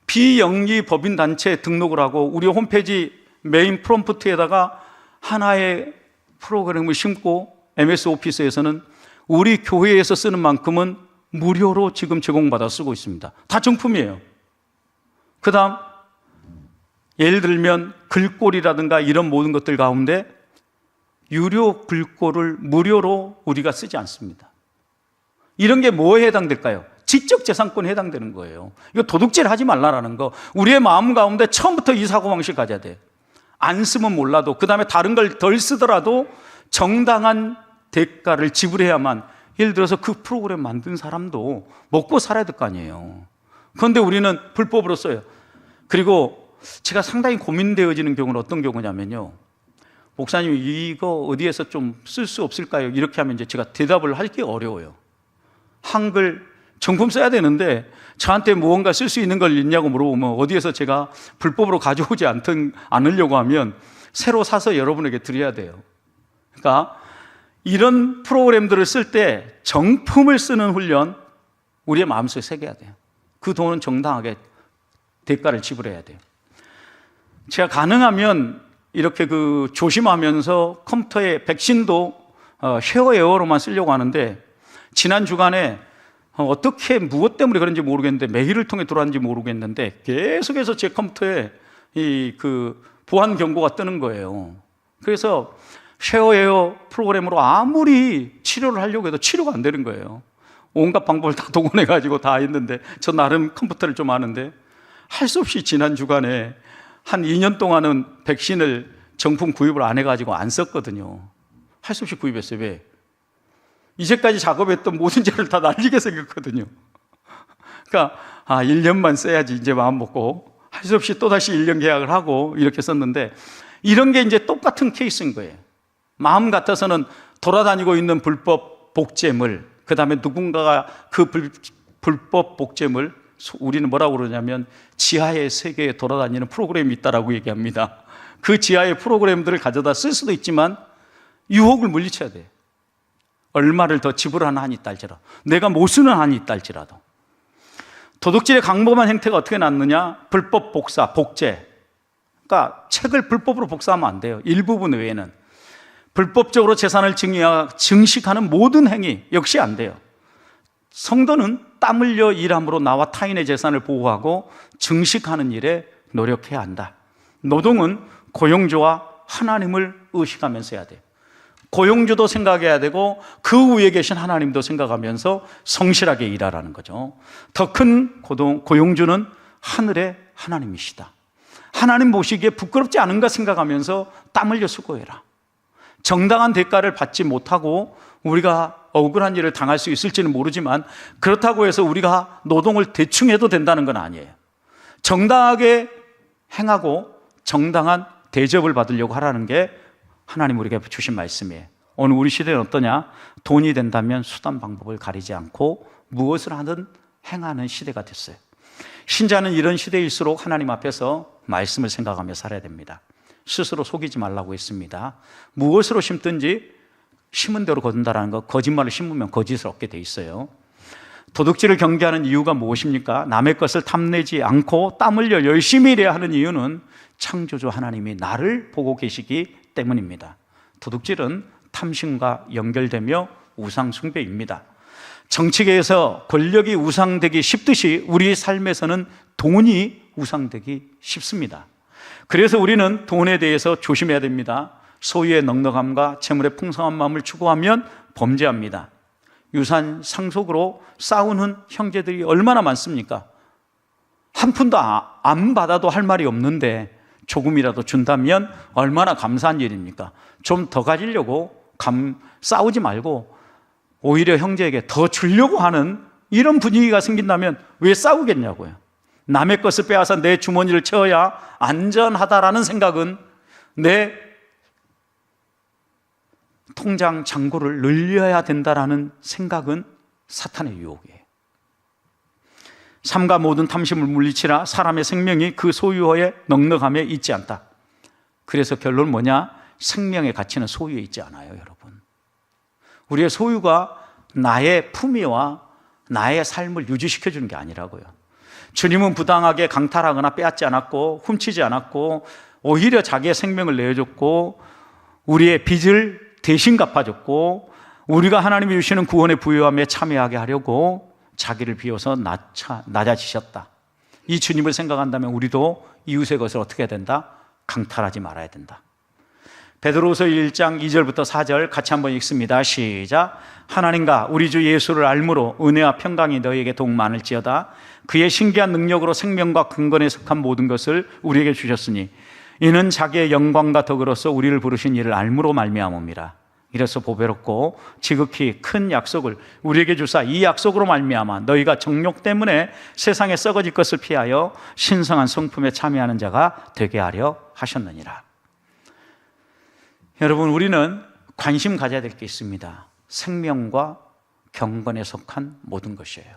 [SPEAKER 1] 비영리 법인단체에 등록을 하고 우리 홈페이지 메인 프롬프트에다가 하나의 프로그램을 심고 MS 오피스에서는 우리 교회에서 쓰는 만큼은 무료로 지금 제공받아 쓰고 있습니다. 다 정품이에요. 그 다음, 예를 들면 글꼴이라든가 이런 모든 것들 가운데 유료 글꼴을 무료로 우리가 쓰지 않습니다. 이런 게 뭐에 해당될까요? 지적재산권에 해당되는 거예요. 이거 도둑질 하지 말라라는 거. 우리의 마음 가운데 처음부터 이 사고방식 가져야 돼. 안 쓰면 몰라도, 그 다음에 다른 걸 덜 쓰더라도 정당한 대가를 지불해야만, 예를 들어서 그 프로그램 만든 사람도 먹고 살아야 될 거 아니에요. 그런데 우리는 불법으로 써요. 그리고 제가 상당히 고민되어지는 경우는 어떤 경우냐면요, 목사님 이거 어디에서 좀 쓸 수 없을까요? 이렇게 하면 이제 제가 대답을 하기 어려워요. 한글 정품 써야 되는데 저한테 무언가 쓸 수 있는 걸 있냐고 물어보면 어디에서 제가 불법으로 가져오지 않으려고 하면 새로 사서 여러분에게 드려야 돼요. 그러니까 이런 프로그램들을 쓸 때 정품을 쓰는 훈련 우리의 마음속에 새겨야 돼요. 그 돈은 정당하게 대가를 지불해야 돼요. 제가 가능하면 이렇게 조심하면서 컴퓨터에 백신도 쉐어웨어로만 쓰려고 하는데, 지난 주간에 어떻게 무엇 때문에 그런지 모르겠는데 메일을 통해 들어왔는지 모르겠는데 계속해서 제 컴퓨터에 보안 경고가 뜨는 거예요. 그래서 쉐어웨어 프로그램으로 아무리 치료를 하려고 해도 치료가 안 되는 거예요. 온갖 방법을 다 동원해가지고 다 했는데, 저 나름 컴퓨터를 좀 아는데 할 수 없이 지난 주간에 한 2년 동안은 백신을 정품 구입을 안 해가지고 안 썼거든요. 할 수 없이 구입했어요. 왜? 이제까지 작업했던 모든 죄를 다 날리게 생겼거든요. 그러니까 1년만 써야지 이제 마음 먹고 할 수 없이 또다시 1년 계약을 하고 이렇게 썼는데, 이런 게 이제 똑같은 케이스인 거예요. 마음 같아서는 돌아다니고 있는 불법 복제물, 그 다음에 누군가가 그 불법 복제물, 우리는 뭐라고 그러냐면 지하의 세계에 돌아다니는 프로그램이 있다라고 얘기합니다. 그 지하의 프로그램들을 가져다 쓸 수도 있지만 유혹을 물리쳐야 돼요. 얼마를 더 지불하는 한이 있다 할지라도, 내가 못 쓰는 한이 있다 할지라도. 도둑질의 강범한 형태가 어떻게 났느냐? 불법 복제. 그러니까 책을 불법으로 복사하면 안 돼요. 일부분 외에는. 불법적으로 재산을 증식하는 모든 행위 역시 안 돼요. 성도는 땀 흘려 일함으로 나와 타인의 재산을 보호하고 증식하는 일에 노력해야 한다. 노동은 고용주와 하나님을 의식하면서 해야 돼요. 고용주도 생각해야 되고 그 위에 계신 하나님도 생각하면서 성실하게 일하라는 거죠. 더 큰 고용주는 하늘의 하나님이시다. 하나님 보시기에 부끄럽지 않은가 생각하면서 땀 흘려 수고해라. 정당한 대가를 받지 못하고 우리가 억울한 일을 당할 수 있을지는 모르지만 그렇다고 해서 우리가 노동을 대충 해도 된다는 건 아니에요. 정당하게 행하고 정당한 대접을 받으려고 하라는 게 하나님 우리에게 주신 말씀이에요. 오늘 우리 시대는 어떠냐? 돈이 된다면 수단 방법을 가리지 않고 무엇을 하든 행하는 시대가 됐어요. 신자는 이런 시대일수록 하나님 앞에서 말씀을 생각하며 살아야 됩니다. 스스로 속이지 말라고 했습니다. 무엇으로 심든지 심은 대로 거둔다라는 거, 거짓말을 심으면 거짓을 얻게 돼 있어요. 도둑질을 경계하는 이유가 무엇입니까? 남의 것을 탐내지 않고 땀 흘려 열심히 일해야 하는 이유는 창조주 하나님이 나를 보고 계시기 때문입니다. 도둑질은 탐심과 연결되며 우상 숭배입니다. 정치계에서 권력이 우상되기 쉽듯이 우리 삶에서는 돈이 우상되기 쉽습니다. 그래서 우리는 돈에 대해서 조심해야 됩니다. 소유의 넉넉함과 재물의 풍성한 마음을 추구하면 범죄합니다. 유산 상속으로 싸우는 형제들이 얼마나 많습니까? 한 푼도 안 받아도 할 말이 없는데 조금이라도 준다면 얼마나 감사한 일입니까? 좀 더 가지려고 싸우지 말고 오히려 형제에게 더 주려고 하는 이런 분위기가 생긴다면 왜 싸우겠냐고요. 남의 것을 빼앗아 내 주머니를 채워야 안전하다라는 생각은 내 통장 잔고를 늘려야 된다라는 생각은 사탄의 유혹이에요. 삼가 모든 탐심을 물리치라. 사람의 생명이 그 소유의 넉넉함에 있지 않다. 그래서 결론은 뭐냐? 생명의 가치는 소유에 있지 않아요, 여러분. 우리의 소유가 나의 품위와 나의 삶을 유지시켜 주는 게 아니라고요. 주님은 부당하게 강탈하거나 빼앗지 않았고 훔치지 않았고 오히려 자기의 생명을 내어줬고 우리의 빚을 대신 갚아줬고 우리가 하나님이 주시는 구원의 부요함에 참여하게 하려고 자기를 비워서 낮아지셨다. 이 주님을 생각한다면 우리도 이웃의 것을 어떻게 해야 된다? 강탈하지 말아야 된다. 베드로후서 1장 2절부터 4절 같이 한번 읽습니다. 시작. 하나님과 우리 주 예수를 알므로 은혜와 평강이 너희에게 더욱 많을지어다. 그의 신기한 능력으로 생명과 근건에 속한 모든 것을 우리에게 주셨으니 이는 자기의 영광과 덕으로서 우리를 부르신 이를 알므로 말미암음이라. 이래서 보배롭고 지극히 큰 약속을 우리에게 주사 이 약속으로 말미암아 너희가 정욕 때문에 세상에 썩어질 것을 피하여 신성한 성품에 참여하는 자가 되게 하려 하셨느니라. 여러분, 우리는 관심 가져야 될 게 있습니다. 생명과 경건에 속한 모든 것이에요.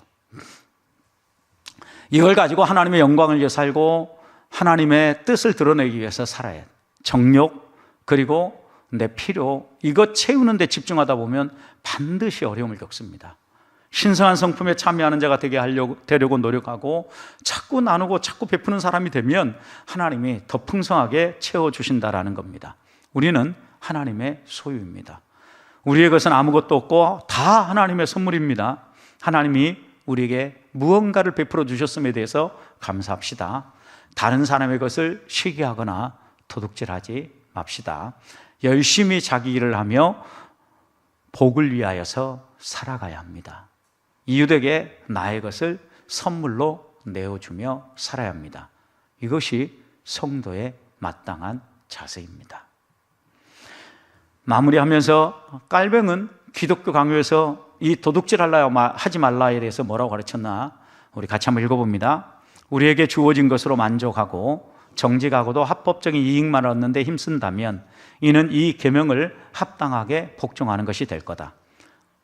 [SPEAKER 1] 이걸 가지고 하나님의 영광을 위해 살고 하나님의 뜻을 드러내기 위해서 살아야 해요. 정욕 그리고 내 필요 이것 채우는 데 집중하다 보면 반드시 어려움을 겪습니다. 신성한 성품에 참여하는 자가 되려고 노력하고 자꾸 나누고 자꾸 베푸는 사람이 되면 하나님이 더 풍성하게 채워주신다라는 겁니다. 우리는 하나님의 소유입니다. 우리의 것은 아무것도 없고 다 하나님의 선물입니다. 하나님이 우리에게 무언가를 베풀어 주셨음에 대해서 감사합시다. 다른 사람의 것을 시기하거나 도둑질하지 맙시다. 열심히 자기 일을 하며 복을 위하여서 살아가야 합니다. 이웃에게 나의 것을 선물로 내어주며 살아야 합니다. 이것이 성도의 마땅한 자세입니다. 마무리하면서 깔뱅은 기독교 강요에서 이 도둑질 하지 말라에 대해서 뭐라고 가르쳤나? 우리 같이 한번 읽어봅니다. 우리에게 주어진 것으로 만족하고 정직하고도 합법적인 이익만 얻는데 힘쓴다면 이는 이 계명을 합당하게 복종하는 것이 될 거다.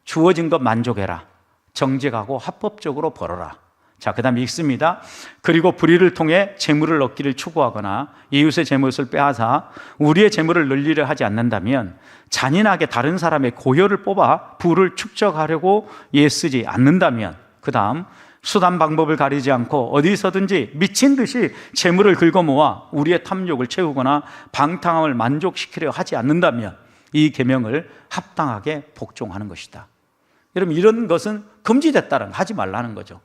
[SPEAKER 1] 주어진 것 만족해라. 정직하고 합법적으로 벌어라. 자, 그 다음에 읽습니다. 그리고 불의를 통해 재물을 얻기를 추구하거나 이웃의 재물을 빼앗아 우리의 재물을 늘리려 하지 않는다면 잔인하게 다른 사람의 고혈을 뽑아 부를 축적하려고 애쓰지 않는다면 그 다음 수단 방법을 가리지 않고 어디서든지 미친 듯이 재물을 긁어모아 우리의 탐욕을 채우거나 방탕함을 만족시키려 하지 않는다면 이 계명을 합당하게 복종하는 것이다. 여러분 이런 것은 금지됐다는 거 하지 말라는 거죠.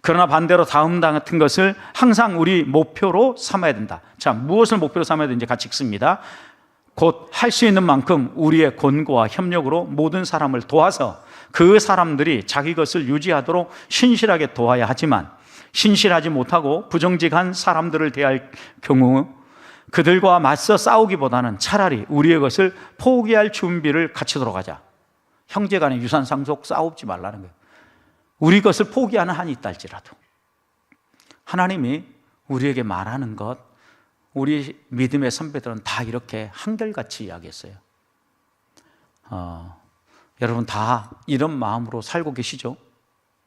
[SPEAKER 1] 그러나 반대로 다음당 같은 것을 항상 우리 목표로 삼아야 된다. 자, 무엇을 목표로 삼아야 되는지 같이 읽습니다. 곧 할 수 있는 만큼 우리의 권고와 협력으로 모든 사람을 도와서 그 사람들이 자기 것을 유지하도록 신실하게 도와야 하지만, 신실하지 못하고 부정직한 사람들을 대할 경우 그들과 맞서 싸우기보다는 차라리 우리의 것을 포기할 준비를 갖추도록 하자. 형제간의 유산 상속 싸우지 말라는 거예요. 우리 것을 포기하는 한이 있다 할지라도 하나님이 우리에게 말하는 것, 우리 믿음의 선배들은 다 이렇게 한결같이 이야기했어요. 여러분 다 이런 마음으로 살고 계시죠?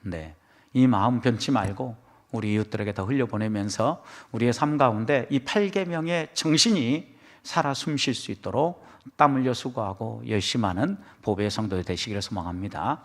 [SPEAKER 1] 네, 이 마음 변치 말고 우리 이웃들에게 더 흘려보내면서 우리의 삶 가운데 이 8계명의 정신이 살아 숨쉴 수 있도록 땀 흘려 수고하고 열심히 하는 보배의 성도들 되시기를 소망합니다.